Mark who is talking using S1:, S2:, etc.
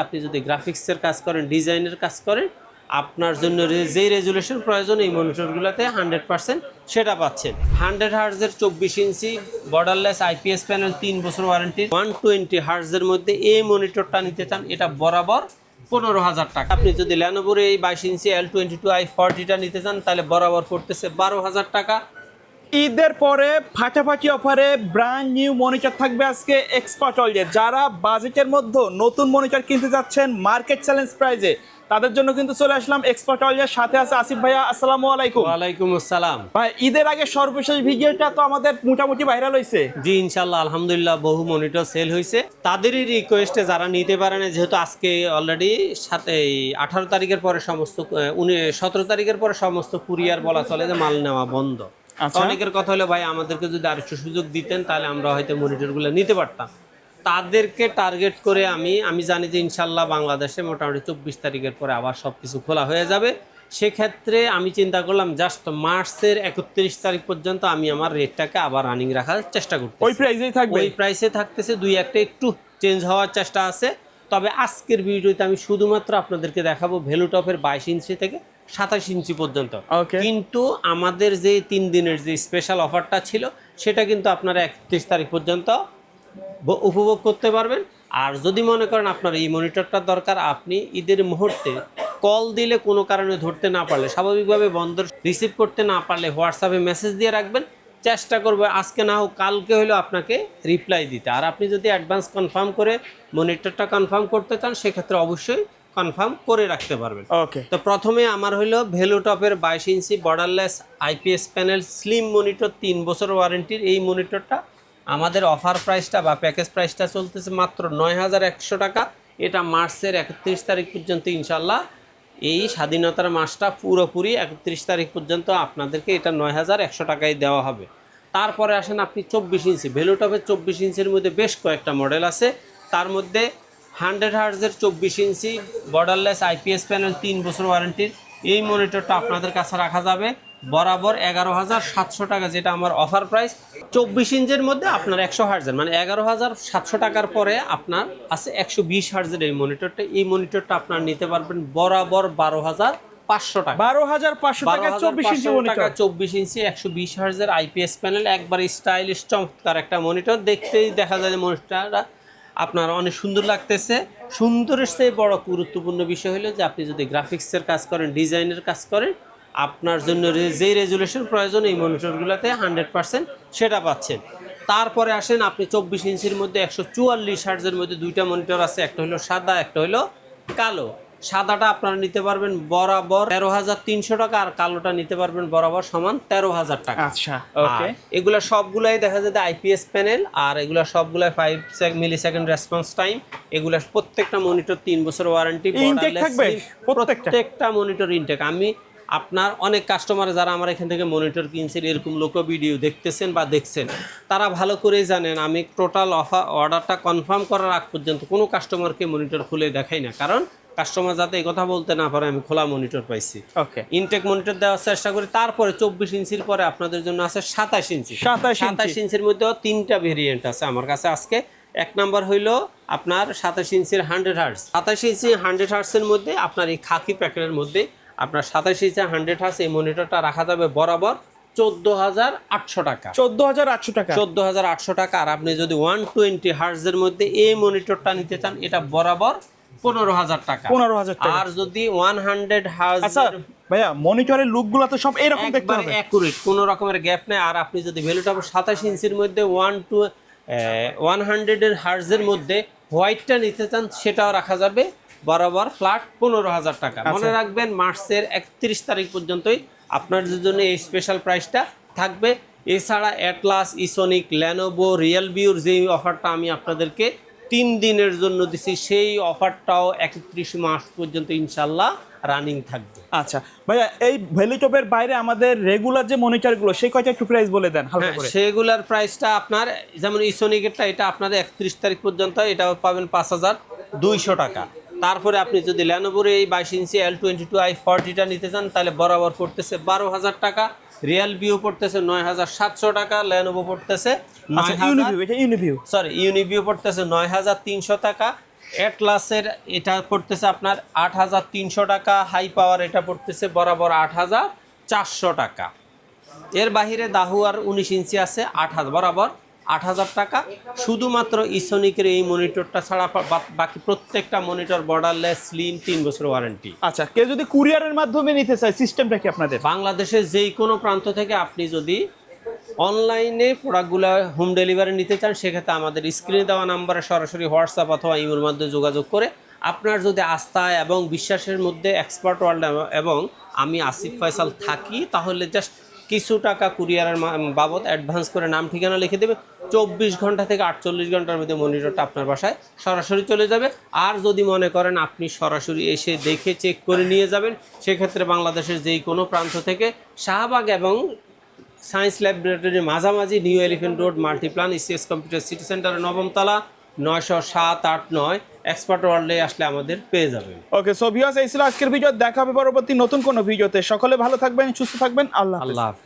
S1: আপনি যদি গ্রাফিক্সের কাজ করেন, ডিজাইনের কাজ করেন, আপনার জন্য যেই রেজুলেশন প্রয়োজন এই মনিটরগুলোতে 100% সেটা পাচ্ছেন। 100 হার্জের 24 ইঞ্চি বর্ডারলেস আইপিএস প্যানেল, 3 বছর ওয়ারেন্টি। 120 হার্জের মধ্যে এই মনিটরটা নিতে চান, এটা বরাবর 15,000 টাকা। আপনি যদি ল্যানোভোর এই 22 ইঞ্চি L22i40টা নিতে চান তাহলে বরাবর পড়তেছে 12,000 টাকা।
S2: ঈদের পরে ফাটাফাটি অফারে ব্র্যান্ড নিউ মনিটর থাকবে আজকে এক্সপার্ট ওয়ার্ল্ডে। যারা বাজেটের মধ্যে নতুন মনিটর কিনতে যাচ্ছেন মার্কেট চ্যালেঞ্জ প্রাইজে, তাদের জন্য কিন্তু চলে আসলাম এক্সপার্ট ওয়ার্ল্ডের সাথে আছে আসিফ ভাইয়া। আসসালামু আলাইকুম।
S1: ওয়ালাইকুম আসসালাম
S2: ভাই, ঈদের আগে সর্বশেষ ভিডিওটা তো আমাদের মোটামুটি ভাইরাল হয়েছে।
S1: জি ইনশাল্লাহ, আলহামদুলিল্লাহ বহু মনিটর সেল হয়েছে। তাদেরই রিকোয়েস্টে যারা নিতে পারে না, যেহেতু আজকে অলরেডি 18 তারিখের পরে সমস্ত 17 তারিখের পরে সমস্ত কুরিয়ার বলা চলে যে মাল নেওয়া বন্ধ। অনেকের কথা হলো ভাই আমাদেরকে যদি আর একটু সুযোগ দিতেন তাহলে আমরা হয়তো মনিটরগুলো নিতে পারতাম। তাদেরকে টার্গেট করে আমি জানি যে ইনশাল্লাহ বাংলাদেশে মোটামুটি 24 তারিখের পরে আবার সব কিছু খোলা হয়ে যাবে। সেক্ষেত্রে আমি চিন্তা করলাম জাস্ট মার্চের 31 তারিখ পর্যন্ত আমি আমার রেটটাকে আবার রানিং রাখার চেষ্টা করতে।
S2: ওই প্রাইসেই থাকবে,
S1: ওই প্রাইসে থাকতেছে, দুই একটা একটু চেঞ্জ হওয়ার চেষ্টা আছে। তবে আজকের ভিডিওতে আমি শুধুমাত্র আপনাদেরকে দেখাবো ভ্যালুটপের 22 ইঞ্চি থেকে 27 ইঞ্চি পর্যন্ত। কিন্তু আমাদের যে 3 দিনের যে স্পেশাল অফারটা ছিল সেটা কিন্তু আপনারা 31 তারিখ পর্যন্ত উপভোগ করতে পারবেন। আর যদি মনে করেন আপনার এই মনিটরটার দরকার, আপনি ঈদের মুহূর্তে কল দিলে কোনো কারণে ধরতে না পারলে, স্বাভাবিকভাবে বন্ধ রিসিভ করতে না পারলে হোয়াটসঅ্যাপে মেসেজ দিয়ে রাখবেন। চেষ্টা করবো আজকে না হোক কালকে হলেও আপনাকে রিপ্লাই দিতে। আর আপনি যদি অ্যাডভান্স কনফার্ম করে মনিটরটা কনফার্ম করতে চান সেক্ষেত্রে অবশ্যই কনফার্ম করে রাখতে পারবেন।
S2: ওকে,
S1: তো প্রথমে আমার হলো ভ্যালুটপের 22 inch borderless IPS panel slim monitor, 3 বছর ওয়ারেন্টির এই মনিটরটা আমাদের অফার প্রাইসটা বা প্যাকেজ প্রাইসটা চলতেছে মাত্র 9,100 টাকা। এটা মার্চের 31 তারিখ পর্যন্ত ইনশাল্লাহ, এই স্বাধীনতার মাসটা পুরোপুরি 31 তারিখ পর্যন্ত আপনাদেরকে এটা 9,100 টাকায় দেওয়া হবে। তারপরে আসেন আপনি 24 ইঞ্চি ভ্যালুটপের 24 ইঞ্চির মধ্যে বেশ কয়েকটা মডেল আছে। তার মধ্যে 100 হার্জের 24 ইঞ্চি বর্ডারলেস আইপিএস প্যানেল, 3 বছর ওয়ারেন্টির এই মনিটরটা আপনাদের কাছে রাখা যাবে বরাবর 11,700 টাকা, যেটা আমার অফার প্রাইস। 24 ইঞ্চের মধ্যে আপনার 100 হার্জের মানে 11,700 টাকার পরে আপনার আছে 120 হার্জের এই মনিটরটা। এই মনিটরটা আপনার নিতে পারবেন বরাবর 12,500 টাকা।
S2: 12,500 টাকা 24 ইঞ্চি মনিটর,
S1: 24 ইঞ্চি 120 হার্জের আইপিএস প্যানেল, একবার স্টাইলিশ চমৎকার একটা মনিটর। দেখতেই দেখা যায় যে মনিটরটা আপনার অনেক সুন্দর লাগতেছে। সুন্দরের চেয়ে বড় গুরুত্বপূর্ণ বিষয় হলো যে আপনি যদি গ্রাফিক্সের কাজ করেন, ডিজাইনের কাজ করেন, আপনার জন্য যেই রেজুলেশন প্রয়োজন এই মনিটরগুলোতে 100% সেটা পাচ্ছেন। তারপরে আসেন আপনি 24 ইঞ্চির মধ্যে 144 হার্জের মধ্যে দুইটা মনিটর আছে, একটা হলো সাদা, একটা হলো কালো। সাদাটা আপনারা নিতে পারবেন বরাবর 13,300 টাকা, আর কালোটা নিতে পারবেন বরাবর সমান 13,000 টাকা।
S2: আচ্ছা, ওকে।
S1: এগুলা সবগুলাই দেখা যায় আইপিএস প্যানেল, আর এগুলা সবগুলাই 5 মিলিসেকেন্ড রেসপন্স টাইম। এগুলা প্রত্যেকটা মনিটর 3 বছর ওয়ারেন্টি, প্রত্যেকটা মনিটর ইনটেক। আমি আপনার অনেক কাস্টমার যারা আমার এখান থেকে মনিটর কিনছেন, এরকম লোক ভিডিও দেখতেছেন বা দেখছেন, তারা ভালো করেই জানেন আমি টোটাল অর্ডারটা কনফার্ম করার আগ পর্যন্ত কোনো কাস্টমারকে মনিটর খুলে দেখাই না, কারণ কাস্টমার যাতে এই কথা বলতে না পারে আমি খোলা মনিটর পাইছি।
S2: ওকে,
S1: ইনটেক মনিটর দেওয়ার চেষ্টা করি। তারপরে 24 ইঞ্চির পরে আপনাদের জন্য আছে 27 ইঞ্চি। 27 ইঞ্চির মধ্যেও 3টা ভেরিয়েন্ট আছে আমার কাছে আজকে। এক নাম্বার হইলো আপনার 27 ইঞ্চির 100 হার্জ। 27 ইঞ্চি 100 হার্জের মধ্যে আপনার এই খাকি প্যাকেটের মধ্যে আপনার 27 ইঞ্চি 100 হার্জ এই মনিটরটা রাখা যাবে বরাবর 14,800 টাকা।
S2: 14,800 টাকা,
S1: 14,800 টাকা। আর আপনি যদি 120 হার্জের মধ্যে এই মনিটরটা নিতে চান এটা বরাবর 15,000 টাকা।
S2: 15,000 টাকা।
S1: আর যদি 100 হার্জ,
S2: আচ্ছা ভাইয়া, মনিটরের লুকগুলো তো সব এরকম দেখতে হবে,
S1: অ্যাকুরেট, কোনো রকমের গ্যাপ নেই। আর আপনি যদি ভ্যালুটপ 27 ইঞ্চির মধ্যে 100 হার্জের মধ্যে হোয়াইটটা নিতে চান সেটাও রাখা যাবে বরাবর ফ্ল্যাট 15,000 টাকা। মনে রাখবেন মার্চের 31 তারিখ পর্যন্তই আপনাদের জন্য এই স্পেশাল প্রাইসটা থাকবে। এছাড়া অ্যাটলাস, ইসোনিক, ল্যানোভো, রিয়েলভিউর যে অফারটা আমি আপনাদেরকে 3 দিনের জন্য দিছি, সেই অফারটাও 31 মার্চ পর্যন্ত ইনশাল্লাহ রানিং থাকবে।
S2: আচ্ছা ভাইয়া, এই ভ্যালুটপের বাইরে আমাদের রেগুলার যে মনিটরগুলো সেই কয়টা একটু প্রাইস বলে দেন হালকা করে।
S1: সেগুলার প্রাইসটা আপনার যেমন ইসোনিকেরটা এটা আপনাদের 31 তারিখ পর্যন্ত এটাও পাবেন 5,200 টাকা। তারপরে আপনি যদি ল্যানোভোর এই 22 ইঞ্চি L22i40টা নিতে চান তাহলে বরাবর পড়তেছে 12,000 টাকা। রিয়েলভিউ পড়তেছে 9,700 টাকা। ল্যানোভো পড়তেছে ইউনিভিউ পড়তেছে 9,300 টাকা। অ্যাটলাসের এটা পড়তেছে আপনার 8,300 টাকা, হাই পাওয়ার এটা পড়তেছে বরাবর 8,400 টাকা। এর বাহিরে দাহুয়ার 19 ইঞ্চি আছে বরাবর 8,000 টাকা। শুধুমাত্র ইসোনিকের এই মনিটরটা ছাড়া বাকি প্রত্যেকটা মনিটর বর্ডারলেস স্লিম 3 বছর ওয়ারেন্টি।
S2: আচ্ছা, কেউ যদি কুরিয়ারের মাধ্যমে নিতে চায় সিস্টেমটা কি আপনাদের?
S1: বাংলাদেশের যেই কোনো প্রান্ত থেকে আপনি যদি অনলাইনে প্রোডাক্টগুলো হোম ডেলিভারি নিতে চান, সেক্ষেত্রে আমাদের স্ক্রিনে দেওয়া নাম্বারে সরাসরি হোয়াটসঅ্যাপ অথবা ইমের মাধ্যমে যোগাযোগ করে আপনার যদি আস্থা এবং বিশ্বাসের মধ্যে এক্সপার্ট ওয়ার্ল্ড এবং আমি আসিফ ফয়সাল থাকি, তাহলে জাস্ট কিছু টাকা কুরিয়ারের বাবদ অ্যাডভান্স করে নাম ঠিকানা লিখে দেবে। 24 ঘন্টা থেকে 48 ঘন্টার মধ্যে মনিটরটা আপনার বাসায় সরাসরি চলে যাবে। আর যদি মনে করেন আপনি সরাসরি এসে দেখে চেক করে নিয়ে যাবেন, সেক্ষেত্রে বাংলাদেশের যেই কোনো প্রান্ত থেকে শাহবাগ এবং সায়েন্স ল্যাবরেটরির মাঝামাঝি new elephant road Multiplan ECS computer city সেন্টারের 9ম তলা 907-8-9 এক্সপার্ট ওয়ার্ল্ডে আসলে আমাদের পেয়ে যাবেন।
S2: ওকে, সো ভিউয়ার্স, এই ছিল আজকের ভিডিও। দেখা হবে পরবর্তী নতুন কোনো ভিডিওতে। সকলে ভালো থাকবেন, সুস্থ থাকবেন। আল্লাহ হাফেজ।
S1: আল্লাহ হাফেজ।